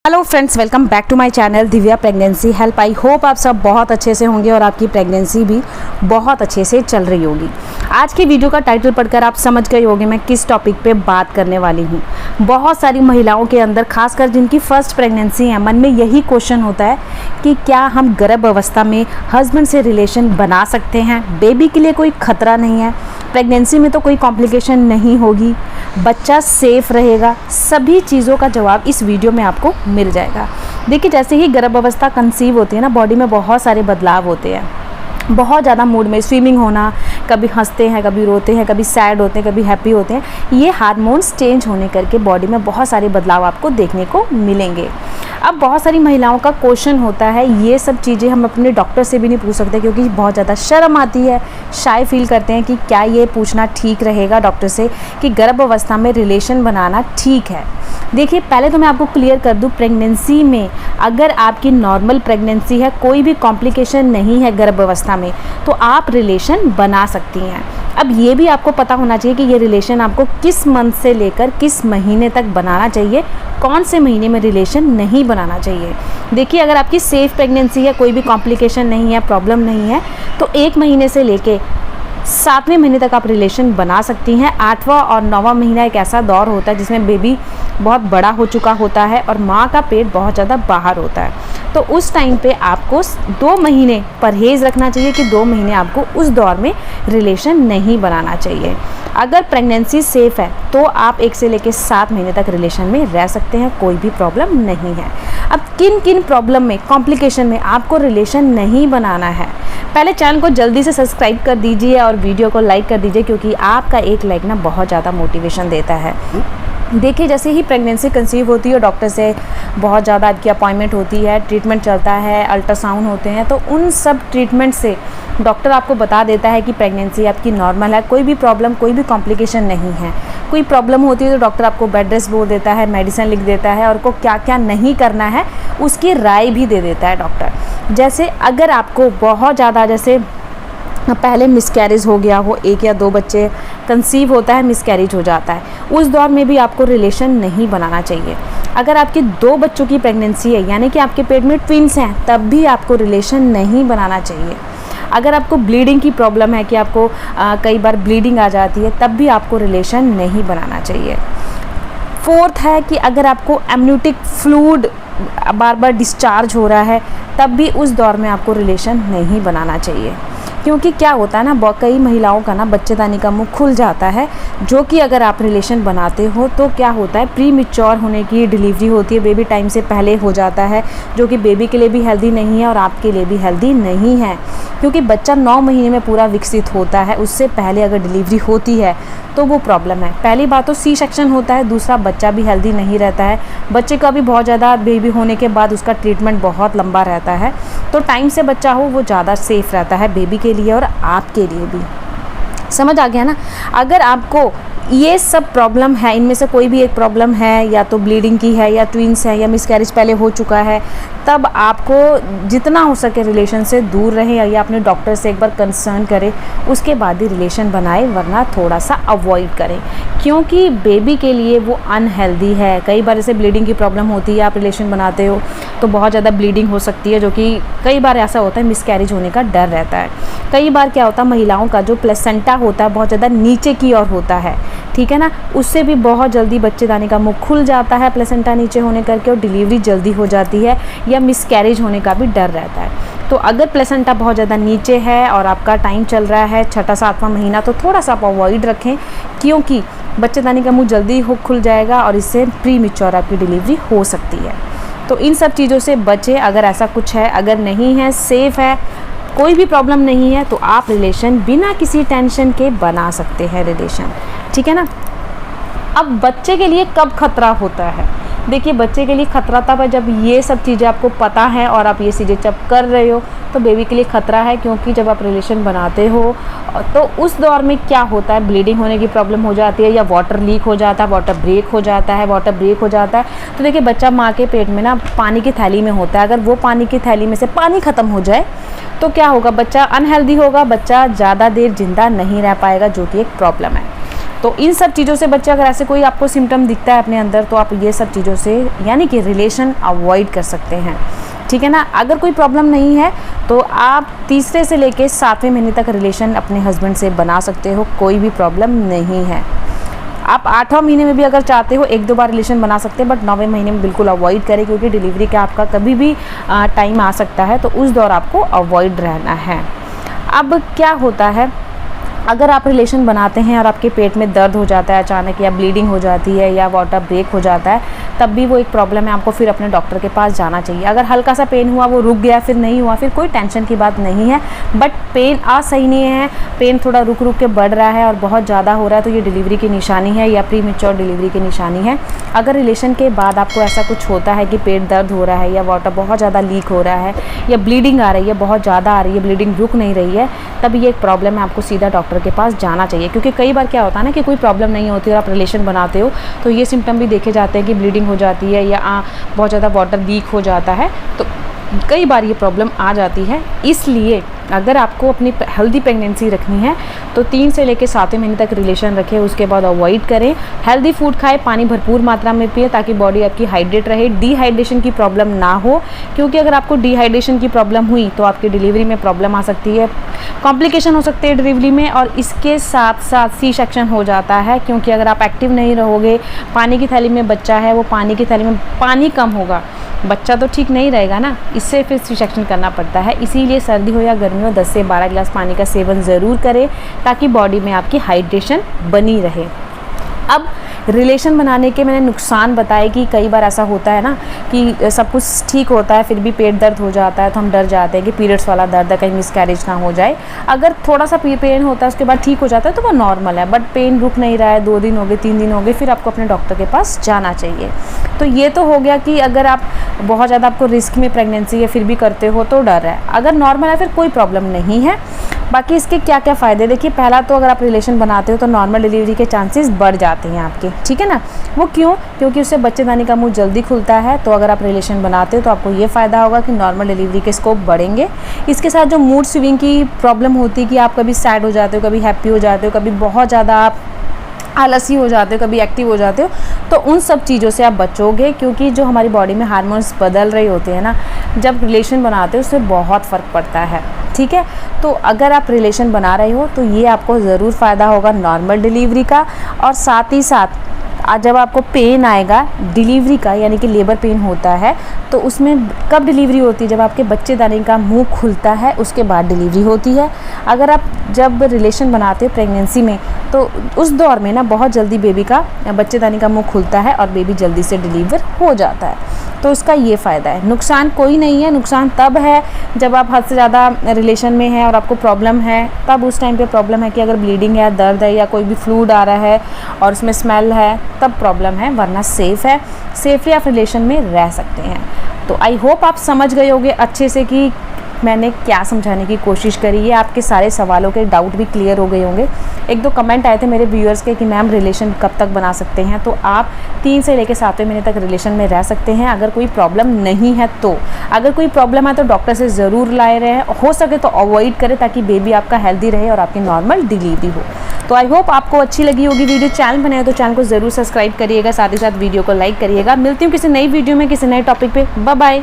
Hello friends, welcome back to my channel Divya pregnancy help. I hope आप सब बहुत अच्छे से होंगे और आपकी प्रेगनेंसी भी बहुत अच्छे से चल रही होगी। आज की वीडियो का टाइटल पढ़कर आप समझ गए होंगे मैं किस टॉपिक पे बात करने वाली हूँ। बहुत सारी महिलाओं के अंदर, खासकर जिनकी फर्स्ट प्रेगनेंसी है, मन में यही क्वेश्चन होता है कि क्या हम गर्भ अवस्था में हस्बैंड से रिलेशन बना सकते हैं, बेबी के लिए कोई खतरा नहीं है, प्रेगनेंसी में तो कोई कॉम्प्लिकेशन नहीं होगी, बच्चा सेफ रहेगा। सभी चीज़ों का जवाब इस वीडियो में आपको मिल जाएगा। देखिए, जैसे ही गर्भ अवस्था कंसीव होती है ना, बॉडी में बहुत सारे बदलाव होते हैं। बहुत ज़्यादा मूड में स्विमिंग होना, कभी हंसते हैं, कभी रोते हैं, कभी सैड होते हैं, कभी हैप्पी होते हैं। ये हार्मोन्स चेंज होने करके बॉडी में बहुत सारे बदलाव आपको देखने को मिलेंगे। अब बहुत सारी महिलाओं का क्वेश्चन होता है, ये सब चीज़ें हम अपने डॉक्टर से भी नहीं पूछ सकते क्योंकि बहुत ज़्यादा शर्म आती है, शाय फील करते हैं कि क्या ये पूछना ठीक रहेगा डॉक्टर से कि गर्भ अवस्था में रिलेशन बनाना ठीक है। देखिए, पहले तो मैं आपको क्लियर कर दूं, प्रेगनेंसी में अगर आपकी नॉर्मल प्रेगनेंसी है, कोई भी कॉम्प्लिकेशन नहीं है गर्भ अवस्था में, तो आप रिलेशन बना सकती हैं। अब ये भी आपको पता होना चाहिए कि ये रिलेशन आपको किस मंथ से लेकर किस महीने तक बनाना चाहिए, कौन से महीने में रिलेशन नहीं बनाना चाहिए। देखिए, अगर आपकी सेफ प्रेगनेंसी है, कोई भी कॉम्प्लिकेशन नहीं है, प्रॉब्लम नहीं है, तो 1 महीने से लेके 7वें महीने तक आप रिलेशन बना सकती हैं। 8वां और 9वां महीना एक ऐसा दौर होता है जिसमें बेबी बहुत बड़ा हो चुका होता है और माँ का पेट बहुत ज़्यादा बाहर होता है। तो उस टाइम पे आपको 2 महीने परहेज़ रखना चाहिए कि 2 महीने आपको उस दौर में रिलेशन नहीं बनाना चाहिए। अगर प्रेगनेंसी सेफ़ है तो आप 1 से लेकर 7 महीने तक रिलेशन में रह सकते हैं, कोई भी प्रॉब्लम नहीं है। अब किन किन प्रॉब्लम में, कॉम्प्लिकेशन में आपको रिलेशन नहीं बनाना है, पहले चैनल को जल्दी से सब्सक्राइब कर दीजिए और वीडियो को लाइक कर दीजिए क्योंकि आपका एक लाइक ना बहुत ज़्यादा मोटिवेशन देता है। देखिए, जैसे ही प्रेगनेंसी कंसीव होती है, डॉक्टर से बहुत ज़्यादा आपकी अपॉइंटमेंट होती है, ट्रीटमेंट चलता है, अल्ट्रासाउंड होते हैं, तो उन सब ट्रीटमेंट से डॉक्टर आपको बता देता है कि प्रेगनेंसी आपकी नॉर्मल है, कोई भी प्रॉब्लम, कोई भी कॉम्प्लिकेशन नहीं है। कोई प्रॉब्लम होती है तो डॉक्टर आपको बेड रेस्ट बोल देता है, मेडिसिन लिख देता है और को क्या क्या नहीं करना है उसकी राय भी दे देता है डॉक्टर। जैसे अगर आपको बहुत ज़्यादा, जैसे पहले मिसकैरेज हो गया हो, 1 या 2 बच्चे कंसीव होता है, मिसकैरेज हो जाता है, उस दौर में भी आपको रिलेशन नहीं बनाना चाहिए। अगर आपकी 2 बच्चों की प्रेगनेंसी है, यानी कि आपके पेट में ट्विंस हैं, तब भी आपको रिलेशन नहीं बनाना चाहिए। अगर आपको ब्लीडिंग की प्रॉब्लम है कि आपको कई बार ब्लीडिंग आ जाती है, तब भी आपको रिलेशन नहीं बनाना चाहिए। 4th है कि अगर आपको एमनियोटिक फ्लूइड बार बार डिस्चार्ज हो रहा है, तब भी उस दौर में आपको रिलेशन नहीं बनाना चाहिए। क्योंकि क्या होता है ना, कई महिलाओं का ना बच्चेदानी का मुंह खुल जाता है, जो कि अगर आप रिलेशन बनाते हो तो क्या होता है, प्री मैच्योर होने की डिलीवरी होती है, बेबी टाइम से पहले हो जाता है, जो कि बेबी के लिए भी हेल्दी नहीं है और आपके लिए भी हेल्दी नहीं है। क्योंकि बच्चा 9 महीने में पूरा विकसित होता है, उससे पहले अगर डिलीवरी होती है तो वो प्रॉब्लम है। पहली बात तो सी सेक्शन होता है, दूसरा बच्चा भी हेल्दी नहीं रहता है, बच्चे का भी बहुत ज़्यादा, बेबी होने के बाद उसका ट्रीटमेंट बहुत लंबा रहता है, तो टाइम से बच्चा हो वो ज़्यादा सेफ़ रहता है बेबी के लिए और आपके लिए भी। समझ आ गया ना। अगर आपको ये सब प्रॉब्लम है, इनमें से कोई भी एक प्रॉब्लम है, या तो ब्लीडिंग की है, या ट्विंस है, या मिसकैरेज पहले हो चुका है, तब आपको जितना हो सके रिलेशन से दूर रहें या अपने डॉक्टर से एक बार कंसर्न करें, उसके बाद ही रिलेशन बनाएं, वरना थोड़ा सा अवॉइड करें क्योंकि बेबी के लिए वो अनहेल्दी है। कई बार ऐसे ब्लीडिंग की प्रॉब्लम होती है, आप रिलेशन बनाते हो तो बहुत ज़्यादा ब्लीडिंग हो सकती है, जो कि कई बार ऐसा होता है मिसकैरेज होने का डर रहता है। कई बार क्या होता है, महिलाओं का जो प्लेसेंटा होता है बहुत ज़्यादा नीचे की ओर होता है, ठीक है ना, उससे भी बहुत जल्दी बच्चेदानी का मुंह खुल जाता है प्लेसेंटा नीचे होने करके, और डिलीवरी जल्दी हो जाती है, या मिसकैरेज होने का भी डर रहता है। तो अगर प्लेसेंटा बहुत ज़्यादा नीचे है और आपका टाइम चल रहा है 6वां 7वां महीना, तो थोड़ा सा आप अवॉइड रखें क्योंकि बच्चेदानी का मुंह जल्दी खुल जाएगा और इससे प्री मैच्योर आपकी डिलीवरी हो सकती है। तो इन सब चीज़ों से बचें। अगर ऐसा कुछ है, अगर नहीं है, सेफ़ है, कोई भी प्रॉब्लम नहीं है, तो आप रिलेशन बिना किसी टेंशन के बना सकते हैं रिलेशन, ठीक है ना। अब बच्चे के लिए कब खतरा होता है? देखिए, बच्चे के लिए खतरा तब है जब ये सब चीज़ें आपको पता है और आप ये चीज़ें जब कर रहे हो, तो बेबी के लिए खतरा है। क्योंकि जब आप रिलेशन बनाते हो तो उस दौर में क्या होता है, ब्लीडिंग होने की प्रॉब्लम हो जाती है, या वाटर लीक हो जाता है, वाटर ब्रेक हो जाता है। तो देखिए, बच्चा माँ के पेट में ना पानी की थैली में होता है, अगर वो पानी की थैली में से पानी ख़त्म हो जाए तो क्या होगा, बच्चा अनहेल्दी होगा, बच्चा ज़्यादा देर जिंदा नहीं रह पाएगा, जो कि एक प्रॉब्लम है। तो इन सब चीज़ों से बच्चे, अगर ऐसे कोई आपको सिम्टम दिखता है अपने अंदर, तो आप ये सब चीज़ों से यानी कि रिलेशन अवॉइड कर सकते हैं, ठीक है ना। अगर कोई प्रॉब्लम नहीं है तो आप तीसरे से लेके 7वें महीने तक रिलेशन अपने हस्बैंड से बना सकते हो, कोई भी प्रॉब्लम नहीं है। आप 8वां महीने में भी अगर चाहते हो 1-2 बार रिलेशन बना सकते हैं, बट 9वें महीने में बिल्कुल अवॉइड करें, क्योंकि डिलीवरी का आपका कभी भी टाइम आ सकता है, तो उस दौर आपको अवॉइड रहना है। अब क्या होता है, अगर आप रिलेशन बनाते हैं और आपके पेट में दर्द हो जाता है अचानक, या ब्लीडिंग हो जाती है, या वाटर ब्रेक हो जाता है, तब भी वो एक प्रॉब्लम है, आपको फिर अपने डॉक्टर के पास जाना चाहिए। अगर हल्का सा पेन हुआ, वो रुक गया, फिर नहीं हुआ, फिर कोई टेंशन की बात नहीं है, बट पेन सही नहीं है, पेन थोड़ा रुक रुक के बढ़ रहा है और बहुत ज़्यादा हो रहा है, तो ये डिलीवरी की निशानी है या प्री मैच्योर डिलीवरी की निशानी है। अगर रिलेशन के बाद आपको ऐसा कुछ होता है कि पेट दर्द हो रहा है, या वाटर बहुत ज़्यादा लीक हो रहा है, या ब्लीडिंग आ रही है, बहुत ज़्यादा आ रही है, ब्लीडिंग रुक नहीं रही है, तब ये एक प्रॉब्लम है, आपको सीधा डॉक्टर के पास जाना चाहिए। क्योंकि कई बार क्या होता है ना कि कोई प्रॉब्लम नहीं होती और आप रिलेशन बनाते हो, तो ये सिम्टम भी देखे जाते हैं कि ब्लीडिंग हो जाती है, या बहुत ज़्यादा वाटर लीक हो जाता है, तो कई बार ये प्रॉब्लम आ जाती है। इसलिए अगर आपको अपनी हेल्दी प्रेगनेंसी रखनी है तो 3 से लेकर 7वें महीने तक रिलेशन रखें, उसके बाद अवॉइड करें। हेल्दी फूड खाएं, पानी भरपूर मात्रा में पिए, ताकि बॉडी आपकी हाइड्रेट रहे, डिहाइड्रेशन की प्रॉब्लम ना हो, क्योंकि अगर आपको डिहाइड्रेशन की प्रॉब्लम हुई तो आपकी डिलीवरी में प्रॉब्लम आ सकती है, कॉम्प्लिकेशन हो सकते हैं डिलीवरी में, और इसके साथ साथ सी सेक्शन हो जाता है। क्योंकि अगर आप एक्टिव नहीं रहोगे, पानी की थैली में बच्चा है, वो पानी की थैली में पानी कम होगा, बच्चा तो ठीक नहीं रहेगा ना, इससे फिर सी सेक्शन करना पड़ता है। इसीलिए सर्दी हो या गर्मी हो, 10 से 12 गिलास पानी का सेवन ज़रूर करें, ताकि बॉडी में आपकी हाइड्रेशन बनी रहे। अब रिलेशन बनाने के मैंने नुकसान बताए कि कई बार ऐसा होता है ना कि सब कुछ ठीक होता है, फिर भी पेट दर्द हो जाता है, तो हम डर जाते हैं कि पीरियड्स वाला दर्द है, कहीं मिसकैरेज ना हो जाए। अगर थोड़ा सा पेन होता है, उसके बाद ठीक हो जाता है, तो वो नॉर्मल है, बट पेन रुक नहीं रहा है, 2 दिन हो गए, 3 दिन हो गए, फिर आपको अपने डॉक्टर के पास जाना चाहिए। तो ये तो हो गया कि अगर आप बहुत ज़्यादा आपको रिस्क में प्रेगनेंसी है फिर भी करते हो तो डर है। अगर नॉर्मल है फिर कोई प्रॉब्लम नहीं है। बाकी इसके क्या क्या फ़ायदे, देखिए पहला तो अगर आप रिलेशन बनाते हो तो नॉर्मल डिलीवरी के चांसेस बढ़ जाते हैं आपके, ठीक है ना। वो क्यों? क्योंकि उससे बच्चेदानी का मुंह जल्दी खुलता है। तो अगर आप रिलेशन बनाते हो तो आपको ये फ़ायदा होगा कि नॉर्मल डिलीवरी के स्कोप बढ़ेंगे। इसके साथ जो मूड स्विंग की प्रॉब्लम होती है कि आप कभी सैड हो जाते हो, कभी हैप्पी हो जाते हो, कभी बहुत ज़्यादा आप आलसी हो जाते हो, कभी एक्टिव हो जाते हो, तो उन सब चीज़ों से आप बचोगे। क्योंकि जो हमारी बॉडी में हार्मोन्स बदल रहे होते हैं ना, जब रिलेशन बनाते हो उससे बहुत फ़र्क पड़ता है, ठीक है। तो अगर आप रिलेशन बना रहे हो तो ये आपको ज़रूर फ़ायदा होगा नॉर्मल डिलीवरी का। और साथ ही साथ जब आपको पेन आएगा डिलीवरी का, यानी कि लेबर पेन होता है, तो उसमें कब डिलीवरी होती है? जब आपके बच्चेदानी का मुंह खुलता है उसके बाद डिलीवरी होती है। अगर आप जब रिलेशन बनाते हो प्रेगनेंसी में तो उस दौर में ना बहुत जल्दी बेबी का बच्चेदानी का मुंह खुलता है और बेबी जल्दी से डिलीवर हो जाता है। तो इसका ये फ़ायदा है। नुकसान कोई नहीं है। नुकसान तब है जब आप हद से ज़्यादा रिलेशन में हैं और आपको प्रॉब्लम है, तब उस टाइम पे प्रॉब्लम है कि अगर ब्लीडिंग है, दर्द है, या कोई भी फ्लूइड आ रहा है और उसमें स्मेल है, तब प्रॉब्लम है। वरना सेफ़ है, सेफली आप रिलेशन में रह सकते हैं। तो आई होप आप समझ गए होंगे अच्छे से कि मैंने क्या समझाने की कोशिश करी है। आपके सारे सवालों के डाउट भी क्लियर हो गए होंगे। 1-2 कमेंट आए थे मेरे व्यूअर्स के कि मैम रिलेशन कब तक बना सकते हैं। तो आप 3 से लेकर 7वें महीने तक रिलेशन में रह सकते हैं अगर कोई प्रॉब्लम नहीं है तो। अगर कोई प्रॉब्लम है तो डॉक्टर से ज़रूर लाए रहे, हो सके तो अवॉइड करें ताकि बेबी आपका हेल्दी रहे और आपकी नॉर्मल डिलीवरी हो। तो आई होप आपको अच्छी लगी होगी वीडियो। चैनल बनाए तो चैनल को ज़रूर सब्सक्राइब करिएगा, साथ ही साथ वीडियो को लाइक करिएगा। मिलती हूँ किसी नई वीडियो में किसी नए टॉपिक पे। Bye bye.